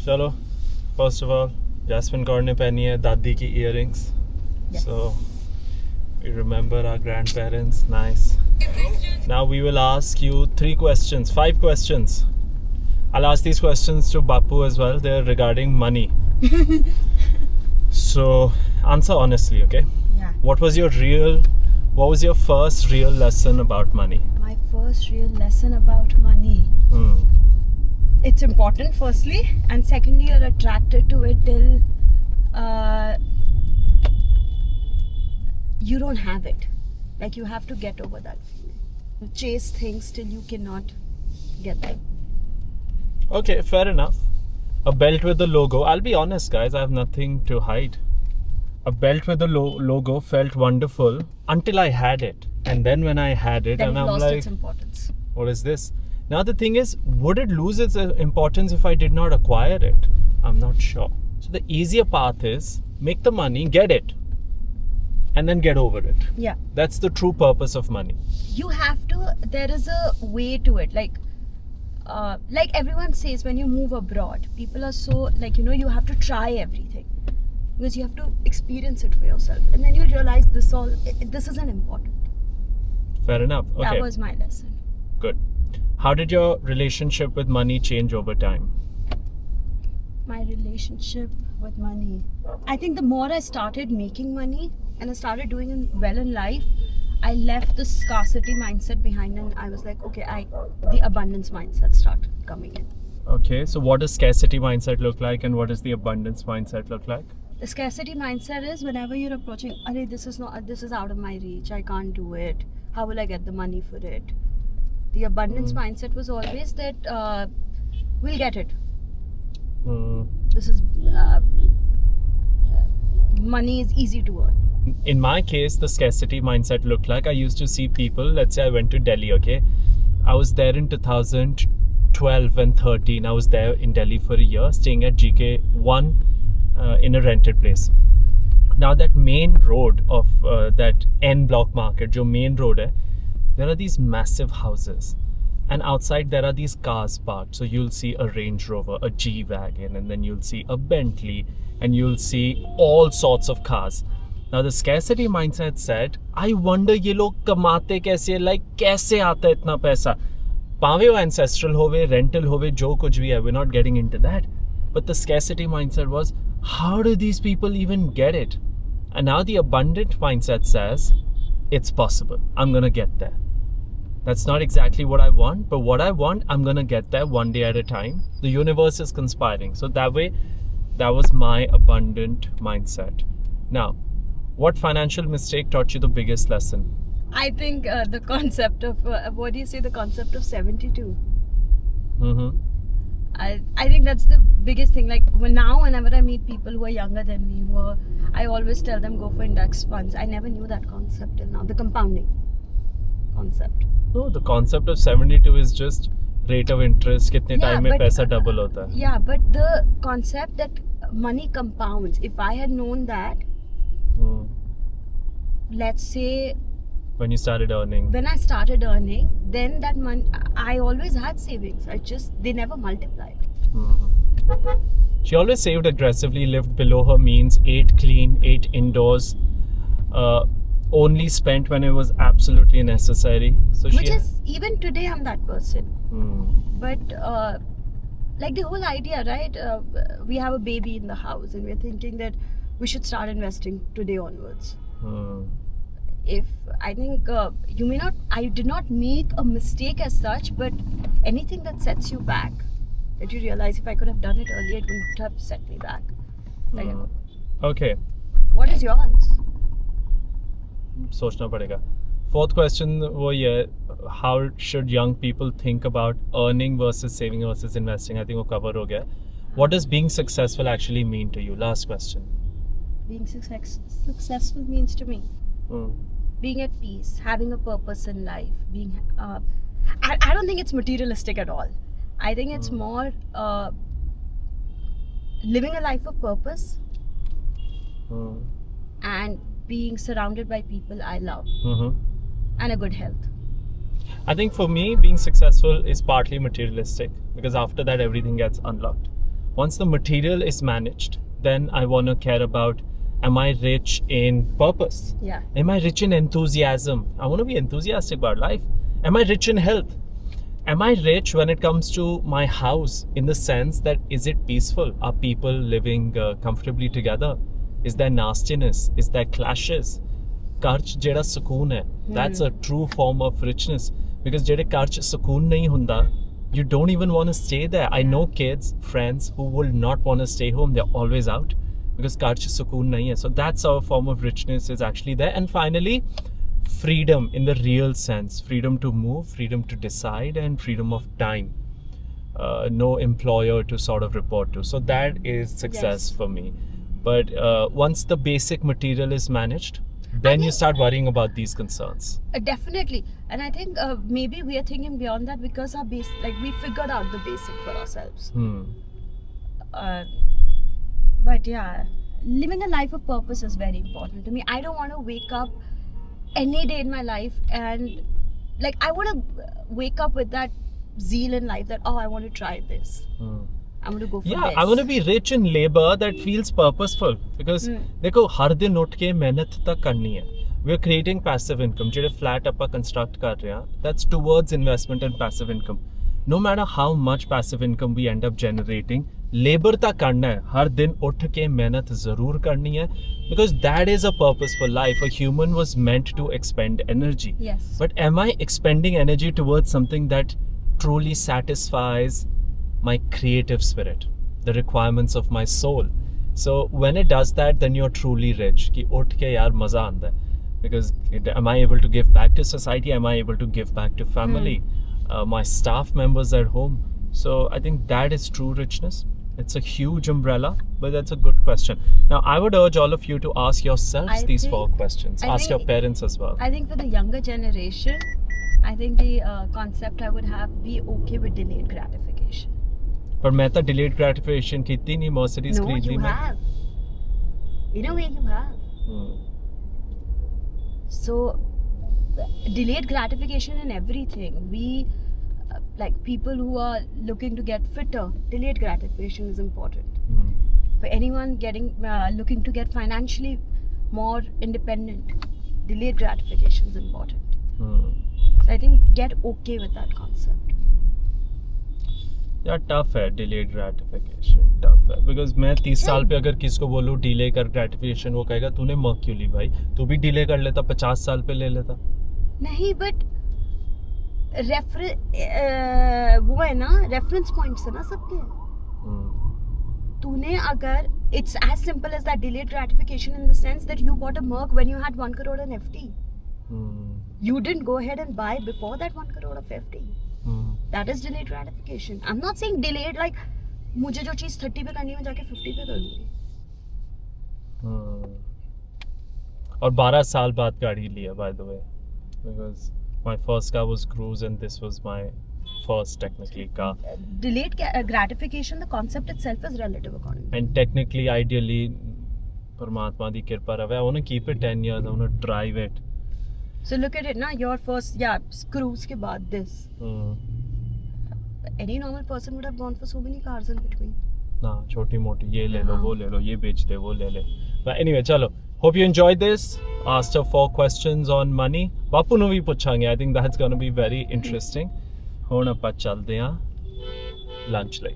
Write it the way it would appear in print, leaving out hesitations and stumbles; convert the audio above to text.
चलो, first of all, Jasmine Kaur ने पहनी है दादी की earrings. Yes. So we remember our grandparents. Nice. Now we will ask you 5 questions. I'll ask these questions to Bapu as well. They're regarding money. So answer honestly, okay? Yeah. What was your first real lesson about money? My first real lesson about money. It's important, firstly, and secondly, you're attracted to it till you don't have it. Like, you have to get over that feeling. You chase things till you cannot get them. Okay, fair enough. A belt with the logo. I'll be honest, guys, I have nothing to hide. A belt with the logo felt wonderful until I had it. And then when I had it, Then and it I'm lost like, its importance. what is this? Now the thing is, would it lose its importance if I did not acquire it? I'm not sure. So the easier path is make the money, get it, and then get over it. Yeah. That's the true purpose of money. You have to, there is a way to it. Like everyone says, when you move abroad, people are so, you have to try everything. Because you have to experience it for yourself. And then you realize this isn't important. Fair enough. Okay. That was my lesson. Good. How did your relationship with money change over time? My relationship with money. I think the more I started making money and I started doing well in life, I left the scarcity mindset behind and I was like, okay, the abundance mindset started coming in. Okay, so what does scarcity mindset look like and what does the abundance mindset look like? The scarcity mindset is whenever you're approaching, this is out of my reach, I can't do it. How will I get the money for it? The abundance mindset was always that we'll get it. This is money is easy to earn. In my case, the scarcity mindset looked like I used to see people, let's say I went to Delhi, okay? I was there in 2012 and 13. I was there in Delhi for a year, staying at GK1 in a rented place. Now that main road of that N block market, jo main road hai, there are these massive houses. And outside there are these cars parked. So you'll see a Range Rover, a G-Wagon, and then you'll see a Bentley, and you'll see all sorts of cars. Now the scarcity mindset said, I wonder ye log kamate kaise, like kaise aata itna paisa. Paave wo ancestral hove, rental hove, jo kuch bhi hai, we're not getting into that. But the scarcity mindset was, how do these people even get it? And now the abundant mindset says, it's possible. I'm going to get there. That's not exactly what I want, but what I want, I'm going to get there one day at a time. The universe is conspiring. So that way, that was my abundant mindset. Now, what financial mistake taught you the biggest lesson? I think the concept of, the concept of 72. I think that's the biggest thing. Like now, whenever I meet people who are younger than me, I always tell them go for index funds. I never knew that concept till now. The compounding concept. No, the concept of 72 is just rate of interest. Kitne time mein paisa double hota hai. Yeah, but the concept that money compounds. If I had known that, let's say when you started earning. When I started earning, then that money, I always had savings. They never multiplied. She always saved aggressively, lived below her means, ate clean, ate indoors, only spent when it was absolutely necessary. So even today I'm that person. But like the whole idea, right? We have a baby in the house and we're thinking that we should start investing today onwards. I did not make a mistake as such, but anything that sets you back, that you realize if I could have done it earlier, it wouldn't have set me back. Okay. What is yours? सोचना पड़ेगा. Fourth question वो ये, how should young people think about earning versus saving versus investing? I think वो cover हो गया. What does being successful actually mean to you? Last question. Being successful means to me being at peace, having a purpose in life, I don't think it's materialistic at all. I think it's more living a life of purpose and being surrounded by people I love and a good health. I think for me, being successful is partly materialistic because after that everything gets unlocked. Once the material is managed, then I want to care about, am I rich in purpose? Yeah. Am I rich in enthusiasm? I want to be enthusiastic about life. Am I rich in health? Am I rich when it comes to my house, in the sense that is it peaceful? Are people living comfortably together? Is there nastiness? Is there clashes? Karch jeda sukoon hai, that's a true form of richness. Because jede karch sukoon nahi hunda, you don't even want to stay there. I know kids, friends who will not want to stay home. They're always out because karch sukoon nahi hai. So that's our form of richness is actually there. And finally, freedom in the real sense. Freedom to move, freedom to decide, and freedom of time. No employer to sort of report to. So that is success Yes. for me. But once the basic material is managed, then you start worrying about these concerns. Definitely, and I think maybe we are thinking beyond that because our base, like we figured out the basic for ourselves. But yeah, living a life of purpose is very important to me. I don't want to wake up any day in my life and like I want to wake up with that zeal in life that I want to try this. I'm going to go for Yeah, this. I want to be rich in labor that feels purposeful. Because देखो हर दिन उठ के मेहनत तक करनी है. We are creating passive income. जेडे flat ਆਪਾਂ construct कर रहे हैं, that's towards investment and passive income. No matter how much passive income we end up generating, labor तक करना है. हर दिन उठ के मेहनत जरूर करनी है. Because that is a purposeful life. A human was meant to expend energy. Yes. But am I expending energy towards something that truly satisfies my creative spirit, the requirements of my soul? So when it does that, then you're truly rich. Ki uth ke yaar maza aanda hai. Because am I able to give back to society? Am I able to give back to family? My staff members at home? So I think that is true richness. It's a huge umbrella, but that's a good question. Now I would urge all of you to ask yourselves these 4 questions. I Ask your think- parents as well. I think for the younger generation, I think the concept I would have be okay with delayed gratification. पर मैं तो delayed gratification ਕੀਤੀ नहीं, Mercedes No, खरीद ली you मैं. have. In a way, you have. So, delayed gratification in everything. We, like people who are looking to get fitter, delayed gratification is important. For anyone looking to get financially more independent, delayed gratification is important. So I think get okay with that concept. यार tough है delayed gratification, tough है. Because मैं 30 साल पे अगर किसी को बोलूँ डिले कर ग्रेटिफिकेशन, वो कहेगा तूने मौत क्यों ली भाई, तू भी डिले कर लेता, 50 साल पे ले लेता. नहीं, बट वो है ना, रेफरेंस पॉइंट्स है ना सबके. तूने अगर it's as simple as that, delayed gratification in the sense that you bought a Merc when you had 1 crore in FD. You didn't go ahead and buy before that 1 crore of FD. That is delayed gratification. I'm not saying delayed like मुझे जो चीज 30 पे करनी है मैं जाके 50 पे कर लूंगी. और 12 साल बाद गाड़ी लिया by the way, because my first car was Cruise and this was my first technically car. Delayed gratification, the concept itself is relative according to me. And technically, ideally, Paramatma di kirpa rave, I want to keep it 10 years, I want to drive it. So look at it now, your first Cruise के बाद this. Any normal person would have gone for so many cars in between. ना छोटी मोटी ये ले लो, वो ले लो, ये बेच दे, वो ले ले. But anyway, चलो. Hope you enjoyed this. Asked her 4 questions on money. बापू ਨੂੰ ਵੀ ਪੁੱਛਾਂਗੇ. I think that's going to be very interesting. ਹੁਣ ਆਪਾਂ ਚੱਲਦੇ ਹਾਂ ਲੰਚ ਲਈ.